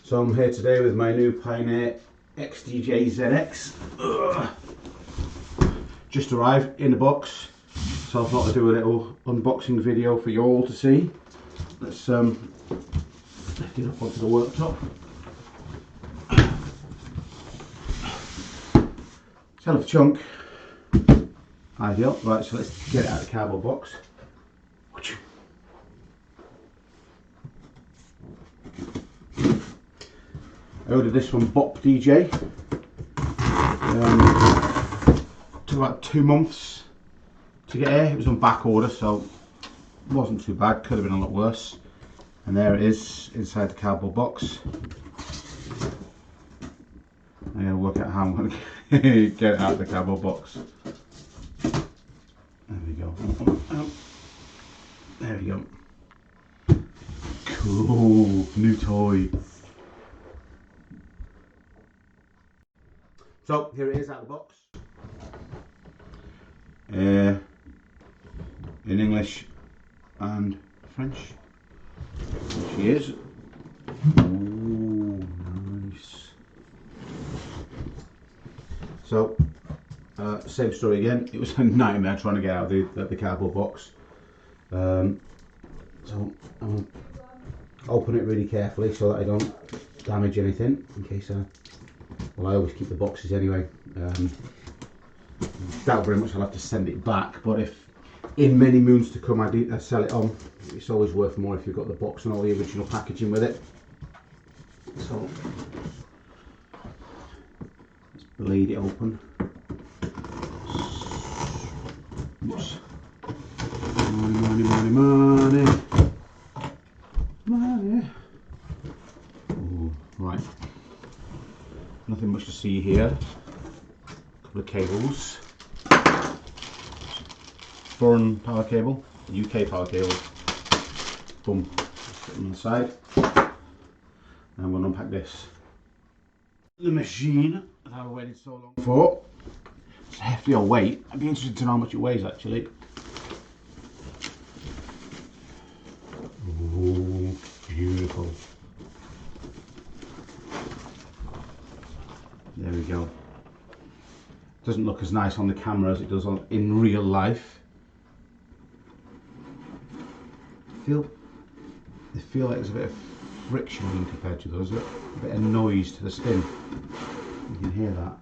So I'm here today with my new Pioneer Xdj-Xz. Just arrived in the box, so I thought I'd do a little unboxing video for you all to see. Let's lift it up onto the worktop. It's a hell of a chunk. Ideal. Right, so let's get it out of the cardboard box. I ordered this from Bop-Dj. Took about 2 months to get here. It was on back order, so it wasn't too bad. Could have been a lot worse. And there it is inside the cardboard box. I'm going to work out how I'm going to get it out of the cardboard box. There we go. There we go. Cool, new toy. So here it is out of the box. In English and French. There she is. Ooh, nice. So, same story again. It was a nightmare trying to get out of the cardboard box. So I'll open it really carefully so that I don't damage anything in case well, I always keep the boxes anyway. Doubt very much I'll have to send it back, but if in many moons to come I sell it on, it's always worth more if you've got the box and all the original packaging with it. So let's bleed it open. Oops. Money. Ooh, right. Nothing much to see here. A couple of cables. Foreign power cable, UK power cable. Boom. Put them inside. And I'm going to unpack this. The machine that I've waited so long for. It's a hefty old weight. I'd be interested to know how much it weighs actually. Ooh, beautiful. There we go. Doesn't look as nice on the camera as it does in real life. I feel like there's a bit of friction compared to those. A bit of noise to the skin. You can hear that.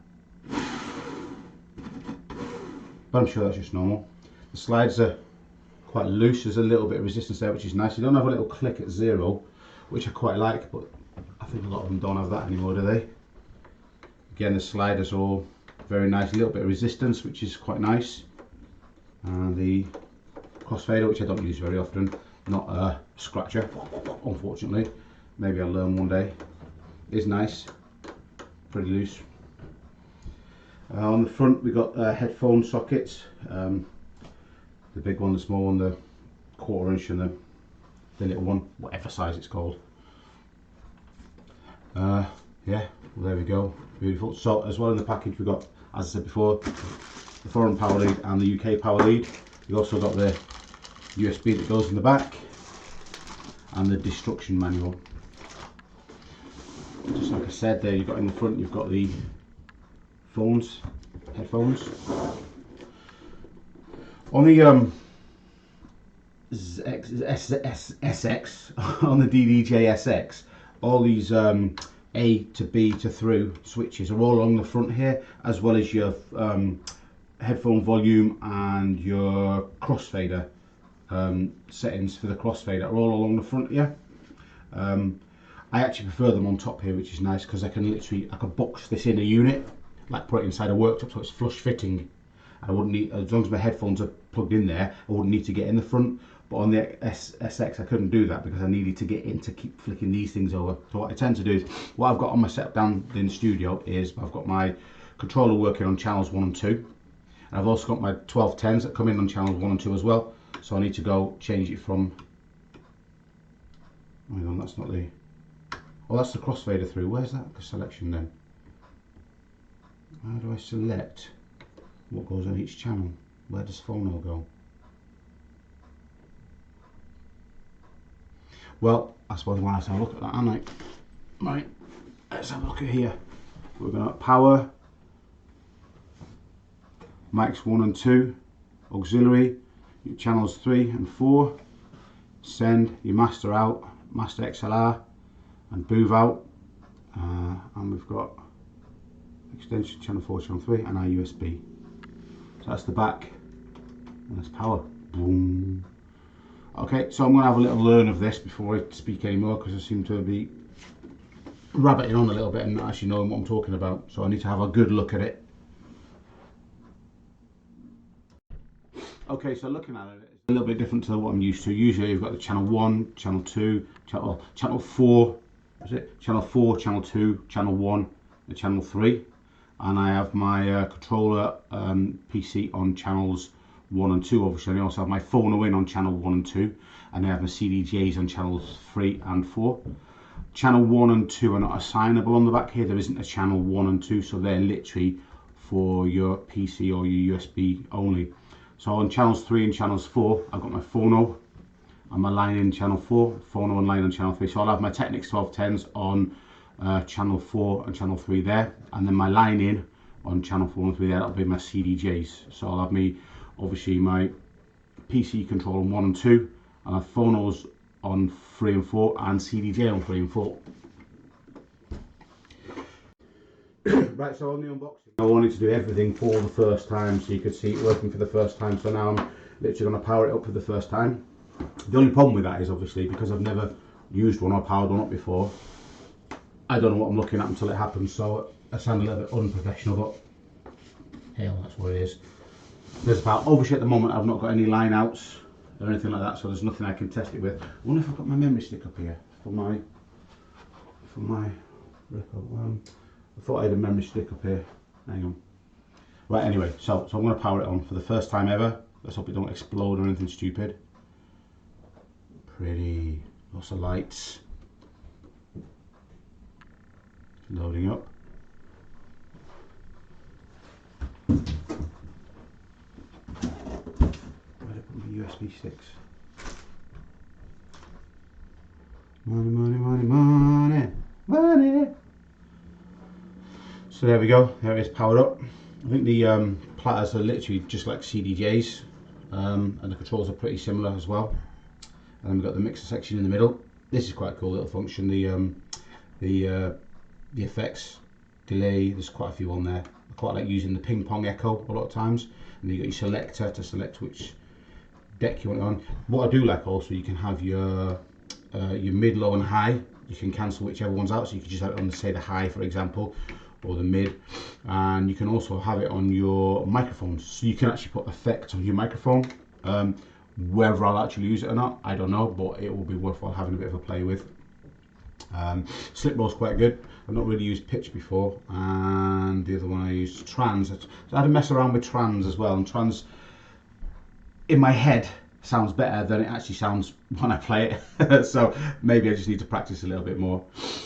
But I'm sure that's just normal. The slides are quite loose. There's a little bit of resistance there, which is nice. You don't have a little click at 0, which I quite like, but I think a lot of them don't have that anymore, do they? Again, the sliders are all very nice. A little bit of resistance, which is quite nice. And the crossfader, which I don't use very often, not a scratcher, unfortunately. Maybe I'll learn one day. Is nice, pretty loose. On the front, we've got headphone sockets. The big one, the small one, the 1/4 inch, and the little one, whatever size it's called. Yeah, well, there we go. Beautiful. So as well in the package we've got, as I said before, the foreign power lead and the UK power lead. You've also got the USB that goes in the back and the destruction manual. Just like I said there, you've got in the front, you've got the headphones. On the SX, on the DDJ-SX, all these A to B to through switches are all along the front here, as well as your headphone volume and your crossfader settings for the crossfader are all along the front here. I actually prefer them on top here, which is nice because I can box this in a unit, like put it inside a worktop so it's flush fitting. I wouldn't need, as long as my headphones are plugged in there, I wouldn't need to get in the front. But on the SX I couldn't do that because I needed to get in to keep flicking these things over. So what I tend to do is, what I've got on my setup down in the studio is I've got my controller working on channels 1 and 2. And I've also got my 1210s that come in on channels 1 and 2 as well. So I need to go change it from, hang on, that's not the, oh that's the crossfader through. Where's that selection then? How do I select what goes on each channel? Where does phono go? Well, I suppose I might have to have a look at that, aren't I? Right, let's have a look at here. We're going to power, mics 1 and 2, auxiliary, your channels 3 and 4, send, your master out, master XLR, and booth out, and we've got extension channel 4, channel 3, and our USB. So that's the back, and that's power. Boom. Okay, so I'm going to have a little learn of this before I speak anymore, because I seem to be rabbiting on a little bit and not actually knowing what I'm talking about. So I need to have a good look at it. Okay, so looking at it, it's a little bit different to what I'm used to. Usually you've got the channel 1, channel 2, channel 4, is it? Channel 4, channel 2, channel 1, and channel 3. And I have my controller PC on channels 1 and 2, obviously. And I also have my phono in on channel 1 and 2. And I have my CDJs on channels 3 and 4. Channel 1 and 2 are not assignable on the back here. There isn't a channel 1 and 2, so they're literally for your PC or your USB only. So on channels 3 and channels 4, I've got my phono and my line in channel 4, phono and line on channel 3. So I'll have my Technics 1210s on channel 4 and channel 3 there, and then my line in on channel 4 and 3 there, that'll be my CDJs. So I'll have obviously my PC control on 1 and 2, and I have phonos on 3 and 4, and CDJ on 3 and 4. Right, so on the unboxing, I wanted to do everything for the first time so you could see it working for the first time. So now I'm literally going to power it up for the first time. The only problem with that is obviously because I've never used one or powered one up before, I don't know what I'm looking at until it happens, so I sound a little bit unprofessional, but hell, that's what it is. There's about, obviously at the moment I've not got any line outs or anything like that, so there's nothing I can test it with. I wonder if I've got my memory stick up here for my record. I thought I had a memory stick up here. Hang on. Right, anyway, so I'm going to power it on for the first time ever. Let's hope it don't explode or anything stupid. Pretty. Lots of lights. Loading up. Where did I put my USB sticks? Money, money, money, money, money. So there we go, there it is powered up. I think the platters are literally just like CDJs, and the controls are pretty similar as well. And then we've got the mixer section in the middle. This is quite a cool little function, the effects, delay, there's quite a few on there. I quite like using the ping pong echo a lot of times. And then you got your selector to select which deck you want it on. What I do like also, you can have your mid, low and high. You can cancel whichever one's out, so you can just have it on, say, the high, for example, or the mid, and you can also have it on your microphones, so you can actually put effects on your microphone. Whether I'll actually use it or not, I don't know, but it will be worthwhile having a bit of a play with. Slip bow's quite good. I've not really used pitch before, and the other one I used trans. So I had to mess around with trans as well, and trans in my head sounds better than it actually sounds when I play it. So maybe I just need to practice a little bit more.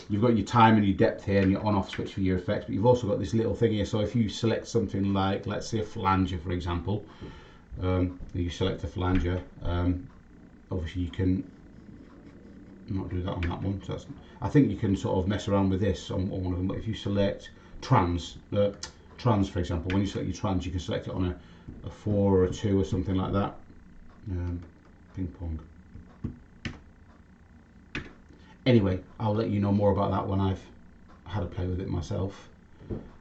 You've got your time and your depth here and your on off switch for your effects, but you've also got this little thing here. So if you select something like, let's say a flanger, for example, you select a flanger, obviously you can not do that on that one. So I think you can sort of mess around with this on one of them, but if you select trans, for example, when you select your trans, you can select it on a 4 or a 2 or something like that. Ping pong. Anyway, I'll let you know more about that when I've had a play with it myself.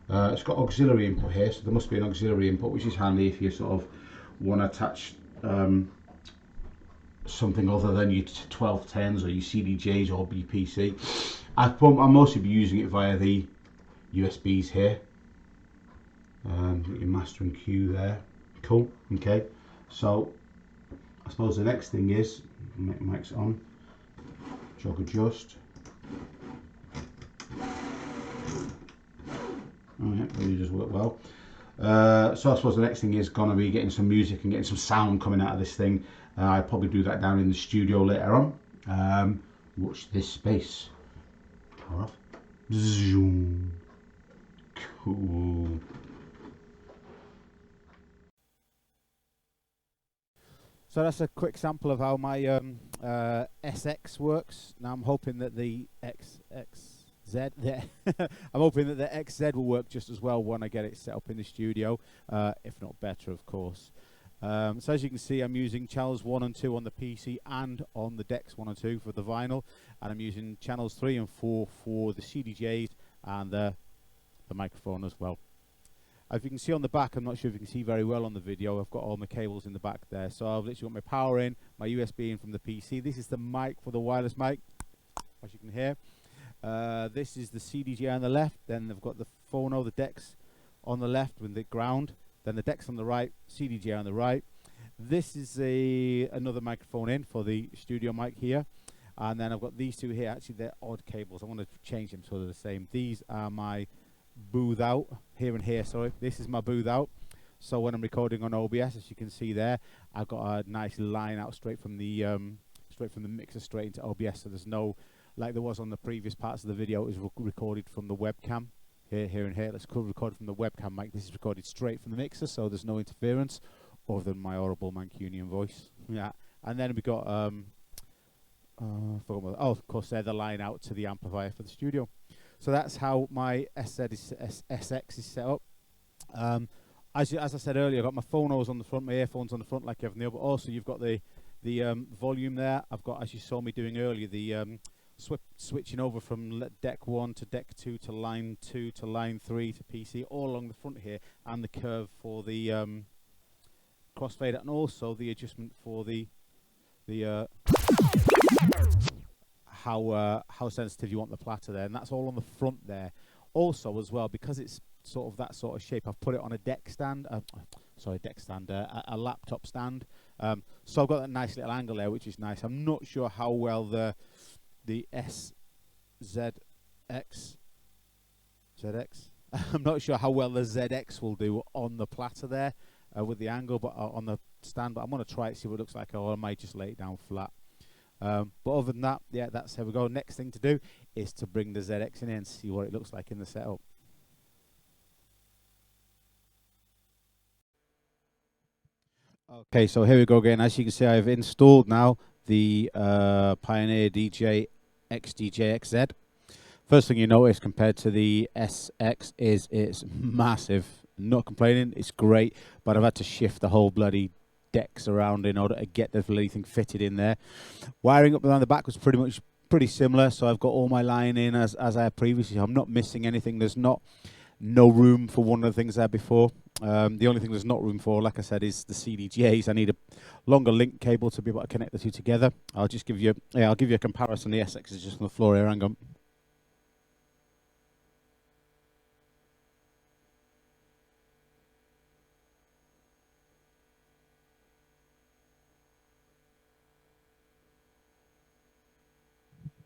It's got auxiliary input here, so there must be an auxiliary input, which is handy if you sort of want to attach something other than your 1210s or your CDJs or your PC. I'll mostly be using it via the USBs here. Your master and Q there. Cool. Okay. So I suppose the next thing is mic's on. Jog adjust. Oh yeah, really does work well. So I suppose the next thing is going to be getting some music and getting some sound coming out of this thing. I'll probably do that down in the studio later on. Watch this space. Power off. Zoom. Cool. So that's a quick sample of how my SX works. Now I'm hoping that the XZ Yeah. I'm hoping that the XZ will work just as well when I get it set up in the studio, if not better, of course. So as you can see, I'm using channels 1 and 2 on the PC and on the decks 1 and 2 for the vinyl, and I'm using channels 3 and 4 for the CDJs and the microphone as well. As you can see on the back, I'm not sure if you can see very well on the video, I've got all my cables in the back there. So I've literally got my power in, my USB in from the PC. This is the mic for the wireless mic, as you can hear. This is the CDJ on the left, then I've got the phono, the decks on the left with the ground, then the decks on the right, CDJ on the right. This is another microphone in for the studio mic here, and then I've got these two here. Actually, they're odd cables. I want to change them so they're the same. These are my booth out, here and here, sorry. This is my booth out. So when I'm recording on OBS, as you can see there, I've got a nice line out straight from the mixer straight into OBS. So there's no, like there was on the previous parts of the video, it was recorded from the webcam. Here and here. Let's record from the webcam mic. This is recorded straight from the mixer, so there's no interference other than my horrible Mancunian voice. Yeah, and then we got of course, they're the line out to the amplifier for the studio. So that's how my SX is set up. As I said earlier, I've got my phonos on the front, my earphones on the front, like everything else. But also you've got the volume there. I've got, as you saw me doing earlier, the switching over from deck 1 to deck 2 to line 2 to line 3 to PC, all along the front here, and the curve for the crossfader, and also the adjustment for the how sensitive you want the platter there, and that's all on the front there. Also as well, because it's sort of that sort of shape, I've put it on a deck stand, a laptop stand. So I've got that nice little angle there, which is nice. I'm not sure how well the ZX I'm not sure how well the ZX will do on the platter there with the angle, but on the stand. But I'm going to try it, see what it looks like, or I might just lay it down flat. But other than that, yeah, that's how we go. Next thing to do is to bring the ZX in and see what it looks like in the setup. Okay, so here we go again. As you can see, I've installed now the Pioneer Xdj-Xz. First thing you notice compared to the SX is it's massive. Not complaining, it's great, but I've had to shift the whole bloody decks around in order to get the bloody thing fitted in there. Wiring up around the back was pretty similar, so I've got all my line in as I had previously. I'm not missing anything. There's no room for one of the things there before. The only thing there's not room for, like I said, is the CDJs. I need a longer link cable to be able to connect the two together. I'll just give you, I'll give you a comparison. The SX is just on the floor here. Hang on.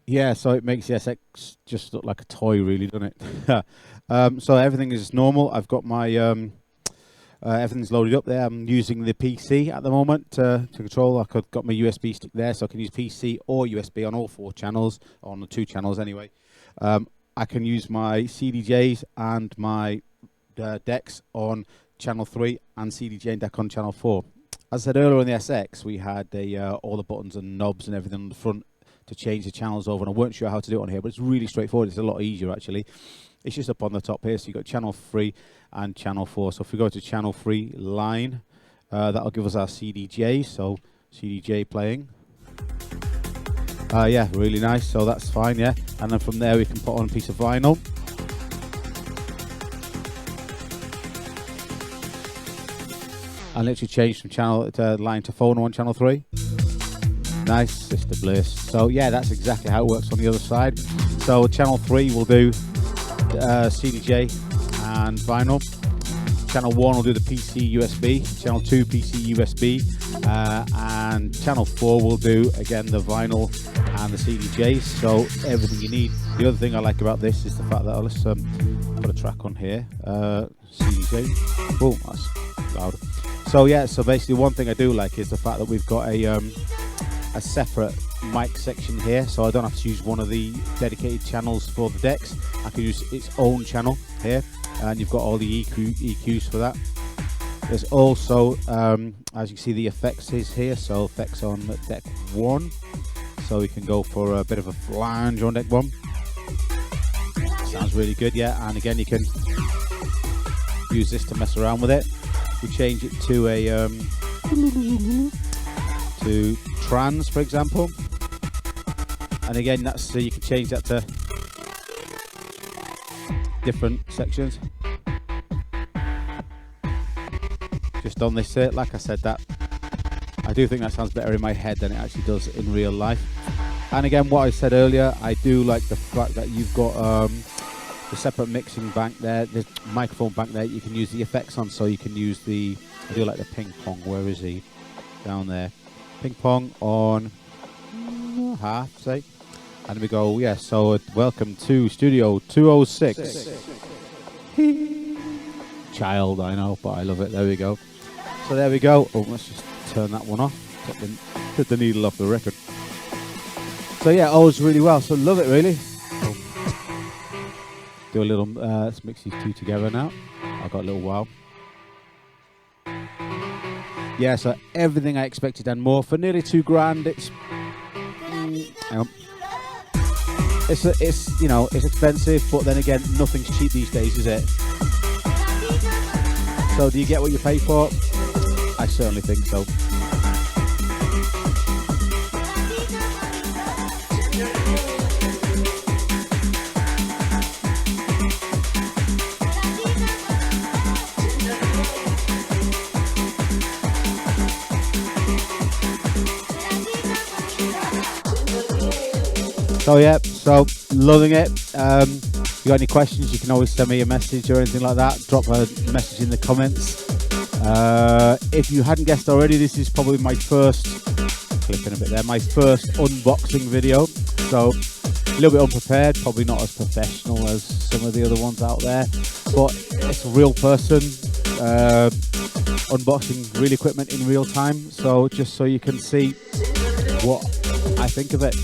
Yeah, so it makes the SX just look like a toy, really, doesn't it? So everything is normal. I've got my everything's loaded up there. I'm using the PC at the moment to control. I've got my USB stick there, so I can use PC or USB on all 4 channels, on the 2 channels anyway. I can use my CDJs and my decks on channel 3 and CDJ and deck on channel 4. As I said earlier in the SX, we had all the buttons and knobs and everything on the front to change the channels over, and I weren't sure how to do it on here, but it's really straightforward. It's a lot easier actually. It's just up on the top here, so you've got channel 3 and channel 4. So if we go to channel 3 line, that'll give us our CDJ, so CDJ playing. Yeah, really nice, so that's fine, yeah. And then from there we can put on a piece of vinyl. And literally change from channel to line to phone on channel 3. Nice, sister bliss. So yeah, that's exactly how it works on the other side. So channel 3 will do CDJ and vinyl. Channel 1 will do the PC USB. Channel 2 PC USB, and channel 4 will do again the vinyl and the CDJs. So everything you need. The other thing I like about this is the fact that let's put a track on here. CDJ. Oh, that's loud. So yeah, so basically one thing I do like is the fact that we've got a separate mic section here, so I don't have to use one of the dedicated channels for the decks. I can use its own channel here, and you've got all the EQs for that. There's also, as you can see, the effects is here, so effects on deck 1, so we can go for a bit of a flange on deck 1. Sounds really good, yeah. And again, you can use this to mess around with it. We change it to a to trans, for example. And again, that's so you can change that to different sections. Just on this, like I said, that I do think that sounds better in my head than it actually does in real life. And again, what I said earlier, I do like the fact that you've got the separate mixing bank there, the microphone bank there. You can use the effects on, so you can use the, I do like the ping pong. Where is he? Down there. Ping pong on half, say. And we go, yeah, so welcome to Studio 206. Child, I know, but I love it. There we go. So there we go. Oh, let's just turn that one off. Put the needle off the record. So yeah, always really well. So love it, really. Do a little, let's mix these two together now. I've got a little while. Yeah, so everything I expected and more for nearly $2,000. Hang on. It's you know, it's expensive, but then again, nothing's cheap these days, is it? So do you get what you pay for? I certainly think so. So yeah, so loving it. If you got any questions, you can always send me a message or anything like that. Drop a message in the comments. If you hadn't guessed already, this is probably my first, clipping a bit there, my first unboxing video. So a little bit unprepared, probably not as professional as some of the other ones out there, but it's a real person unboxing real equipment in real time. So just so you can see what I think of it.